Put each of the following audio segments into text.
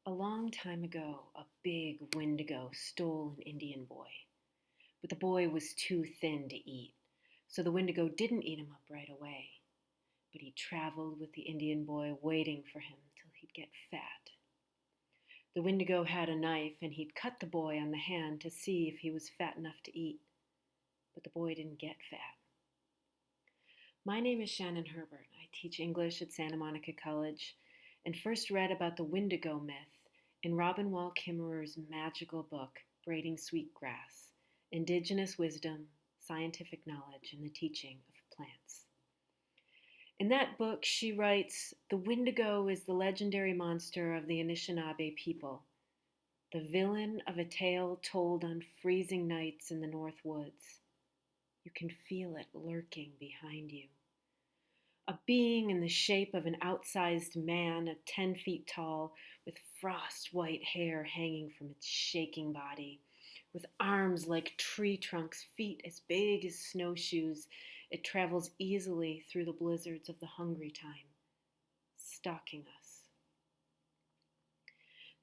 A long time ago, a big Windigo stole an Indian boy. But the boy was too thin to eat, so the Windigo didn't eat him up right away. But he traveled with the Indian boy, waiting for him till he'd get fat. The Windigo had a knife, and he'd cut the boy on the hand to see if he was fat enough to eat. But the boy didn't get fat. My name is Shannon Herbert. I teach English at Santa Monica College and first read about the Windigo myth in Robin Wall Kimmerer's magical book, Braiding Sweetgrass: Indigenous Wisdom, Scientific Knowledge, and the Teaching of Plants. In that book, she writes, the Windigo is the legendary monster of the Anishinaabe people, the villain of a tale told on freezing nights in the North Woods. You can feel it lurking behind you. A being in the shape of an outsized man at 10 feet tall, with frost-white hair hanging from its shaking body, with arms like tree trunks, feet as big as snowshoes, it travels easily through the blizzards of the hungry time, stalking us.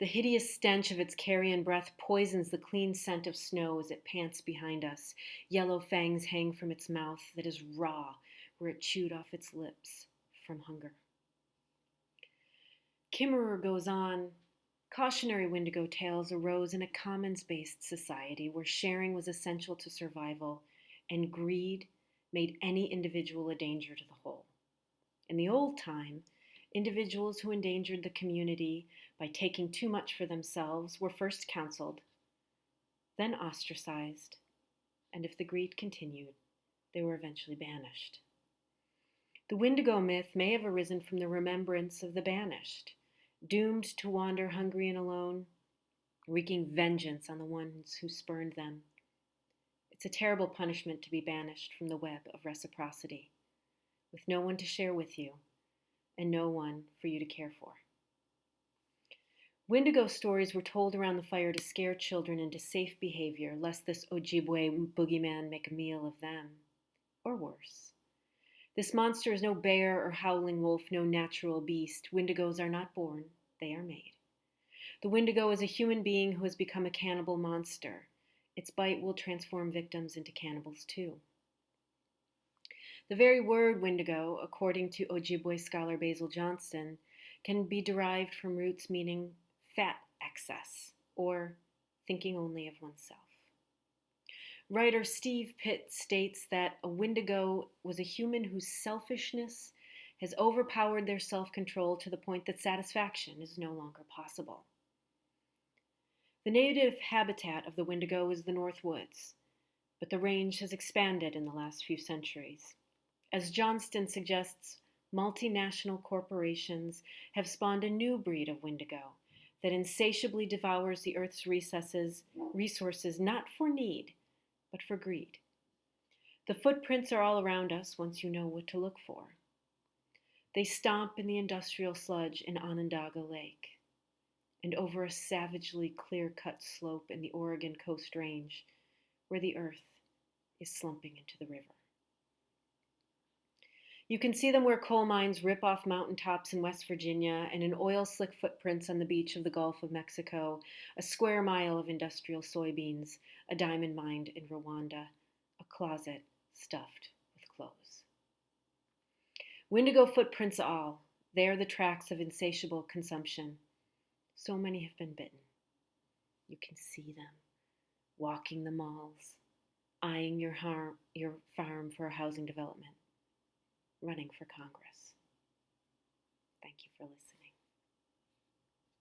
The hideous stench of its carrion breath poisons the clean scent of snow as it pants behind us. Yellow fangs hang from its mouth that is raw, where it chewed off its lips from hunger. Kimmerer goes on, cautionary Windigo tales arose in a commons-based society where sharing was essential to survival, and greed made any individual a danger to the whole. In the old time, individuals who endangered the community by taking too much for themselves were first counseled, then ostracized, and if the greed continued, they were eventually banished. The Windigo myth may have arisen from the remembrance of the banished, doomed to wander hungry and alone, wreaking vengeance on the ones who spurned them. It's a terrible punishment to be banished from the web of reciprocity, with no one to share with you, and no one for you to care for. Windigo stories were told around the fire to scare children into safe behavior, lest this Ojibwe boogeyman make a meal of them, or worse. This monster is no bear or howling wolf, no natural beast. Windigos are not born, they are made. The Windigo is a human being who has become a cannibal monster. Its bite will transform victims into cannibals too. The very word Windigo, according to Ojibwe scholar Basil Johnston, can be derived from roots meaning fat excess, or thinking only of oneself. Writer Steve Pitt states that a Windigo was a human whose selfishness has overpowered their self-control to the point that satisfaction is no longer possible. The native habitat of the Windigo is the North Woods, but the range has expanded in the last few centuries. As Johnston suggests, multinational corporations have spawned a new breed of Windigo that insatiably devours the Earth's resources not for need, but for greed. The footprints are all around us once you know what to look for. They stomp in the industrial sludge in Onondaga Lake, and over a savagely clear-cut slope in the Oregon Coast Range, where the earth is slumping into the river. You can see them where coal mines rip off mountaintops in West Virginia, and in oil-slick footprints on the beach of the Gulf of Mexico, a square mile of industrial soybeans, a diamond mine in Rwanda, a closet stuffed with clothes. Windigo footprints all. They are the tracks of insatiable consumption. So many have been bitten. You can see them, walking the malls, eyeing your farm for a housing development, running for Congress. Thank you for listening.